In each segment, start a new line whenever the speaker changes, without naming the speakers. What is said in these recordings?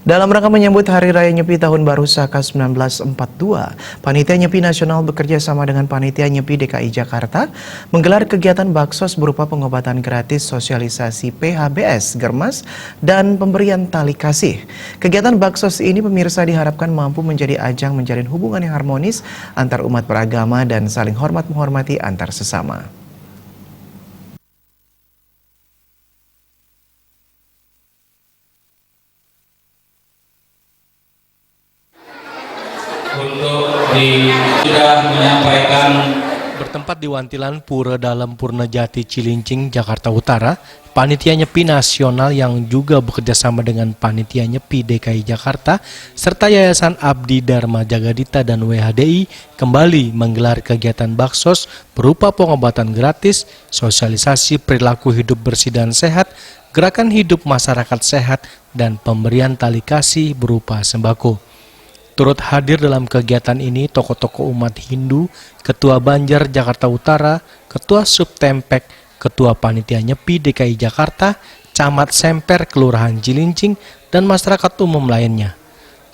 Dalam rangka menyambut Hari Raya Nyepi Tahun Baru Saka 1942, Panitia Nyepi Nasional bekerja sama dengan Panitia Nyepi DKI Jakarta menggelar kegiatan baksos berupa pengobatan gratis, sosialisasi PHBS, Germas, dan pemberian tali kasih. Kegiatan baksos ini pemirsa diharapkan mampu menjadi ajang menjalin hubungan yang harmonis antar umat beragama dan saling hormat menghormati antar sesama.
Sudah menyampaikan.
Bertempat di Wantilan Pura Dalam Purnajati Cilincing, Jakarta Utara, Panitia Nyepi Nasional yang juga bekerja sama dengan Panitia Nyepi DKI Jakarta serta Yayasan Abdi Dharma Jagadita dan WHDI kembali menggelar kegiatan baksos berupa pengobatan gratis, sosialisasi perilaku hidup bersih dan sehat, gerakan hidup masyarakat sehat, dan pemberian tali kasih berupa sembako. Turut hadir dalam kegiatan ini tokoh-tokoh umat Hindu, Ketua Banjar Jakarta Utara, Ketua Subtempek, Ketua Panitia Nyepi DKI Jakarta, Camat Semper Kelurahan Cilincing, dan masyarakat umum lainnya.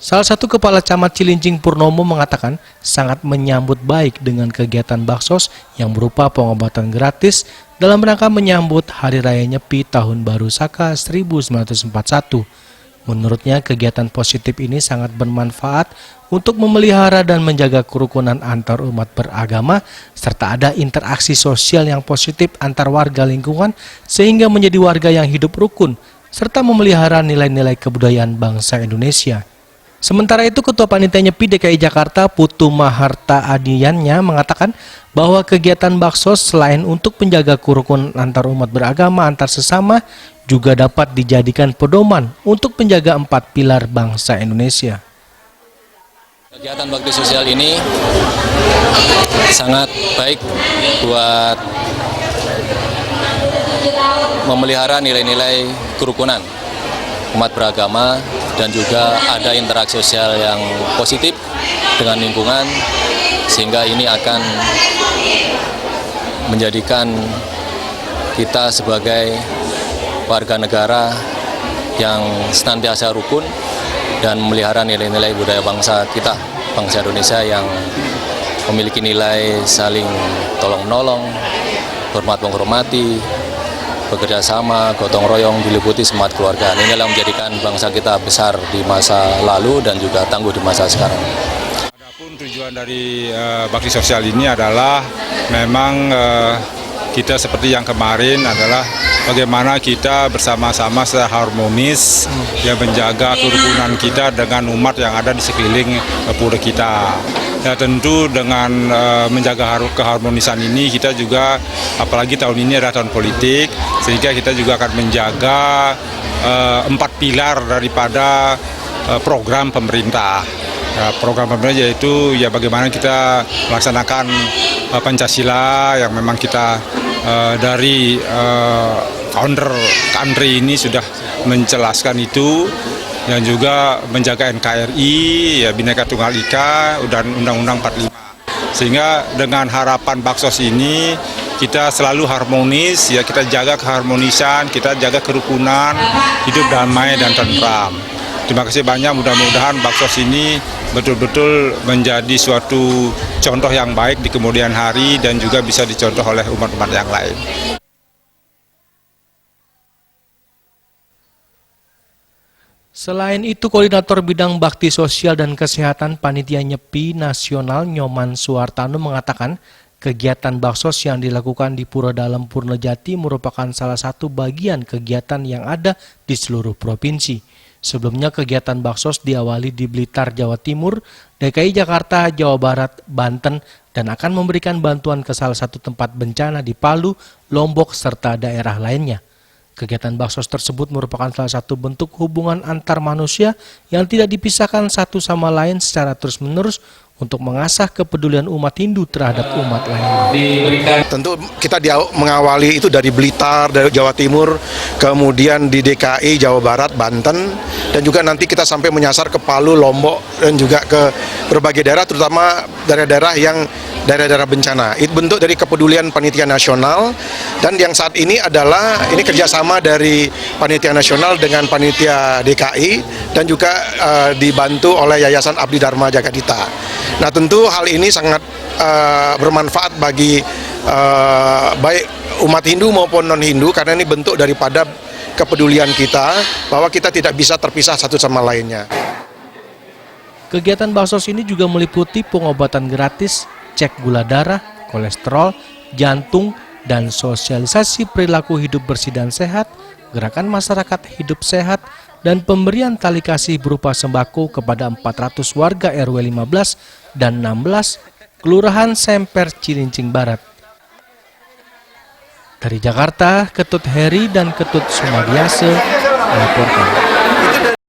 Salah satu Kepala Camat Cilincing Purnomo mengatakan sangat menyambut baik dengan kegiatan baksos yang berupa pengobatan gratis dalam rangka menyambut Hari Raya Nyepi Tahun Baru Saka 1941. Menurutnya, kegiatan positif ini sangat bermanfaat untuk memelihara dan menjaga kerukunan antar umat beragama, serta ada interaksi sosial yang positif antar warga lingkungan, sehingga menjadi warga yang hidup rukun, serta memelihara nilai-nilai kebudayaan bangsa Indonesia. Sementara itu, Ketua Panitia Nyepi DKI Jakarta Putu Maharta Adiyannya mengatakan bahwa kegiatan baksos selain untuk menjaga kerukunan antar umat beragama antar sesama, juga dapat dijadikan pedoman untuk menjaga 4 pilar bangsa Indonesia.
Kegiatan bakti sosial ini sangat baik buat memelihara nilai-nilai kerukunan umat beragama dan juga ada interaksi sosial yang positif dengan lingkungan, sehingga ini akan menjadikan kita sebagai warga negara yang senantiasa rukun dan memelihara nilai-nilai budaya bangsa kita, bangsa Indonesia yang memiliki nilai saling tolong-menolong, hormat menghormati, bekerja sama, gotong royong, diliputi semangat keluarga. Inilah menjadikan bangsa kita besar di masa lalu dan juga tangguh di masa sekarang.
Adapun tujuan dari bakti sosial ini adalah memang kita seperti yang kemarin adalah bagaimana kita bersama-sama secara harmonis yang menjaga kerukunan kita dengan umat yang ada di sekeliling pura kita. Ya, tentu dengan menjaga keharmonisan ini kita juga, apalagi tahun ini adalah tahun politik, sehingga kita juga akan menjaga 4 pilar daripada program pemerintah. Program pemerintah yaitu ya bagaimana kita melaksanakan Pancasila yang memang kita dari founder country ini sudah menjelaskan itu, dan juga menjaga NKRI, ya Bhinneka Tunggal Ika, dan Undang-Undang 45. Sehingga dengan harapan baksos ini kita selalu harmonis, ya kita jaga keharmonisan, kita jaga kerukunan, hidup damai dan tentram. Terima kasih banyak, mudah-mudahan baksos ini betul-betul menjadi suatu contoh yang baik di kemudian hari dan juga bisa dicontoh oleh umat-umat yang lain.
Selain itu, Koordinator Bidang Bakti Sosial dan Kesehatan Panitia Nyepi Nasional Nyoman Suartano mengatakan kegiatan baksos yang dilakukan di Pura Dalam Purnajati merupakan salah satu bagian kegiatan yang ada di seluruh provinsi. Sebelumnya kegiatan baksos diawali di Blitar, Jawa Timur, DKI Jakarta, Jawa Barat, Banten, dan akan memberikan bantuan ke salah satu tempat bencana di Palu, Lombok, serta daerah lainnya. Kegiatan baksos tersebut merupakan salah satu bentuk hubungan antar manusia yang tidak dipisahkan satu sama lain secara terus-menerus untuk mengasah kepedulian umat Hindu terhadap umat lainnya.
Tentu kita mengawali itu dari Blitar, dari Jawa Timur, kemudian di DKI, Jawa Barat, Banten, dan juga nanti kita sampai menyasar ke Palu, Lombok, dan juga ke berbagai daerah, terutama daerah-daerah yang daerah-daerah bencana. Itu bentuk dari kepedulian Panitia Nasional, dan yang saat ini adalah ini kerjasama dari Panitia Nasional dengan Panitia DKI, dan juga dibantu oleh Yayasan Abdi Dharma Jagadita. Nah, tentu hal ini sangat bermanfaat bagi baik umat Hindu maupun non-Hindu, karena ini bentuk daripada kepedulian kita bahwa kita tidak bisa terpisah satu sama lainnya.
Kegiatan baksos ini juga meliputi pengobatan gratis, cek gula darah, kolesterol, jantung, dan sosialisasi perilaku hidup bersih dan sehat, gerakan masyarakat hidup sehat, dan pemberian tali kasih berupa sembako kepada 400 warga RW 15 dan 16, Kelurahan Semper, Cilincing Barat. Dari Jakarta, Ketut Heri dan Ketut Sumadiase melaporkan.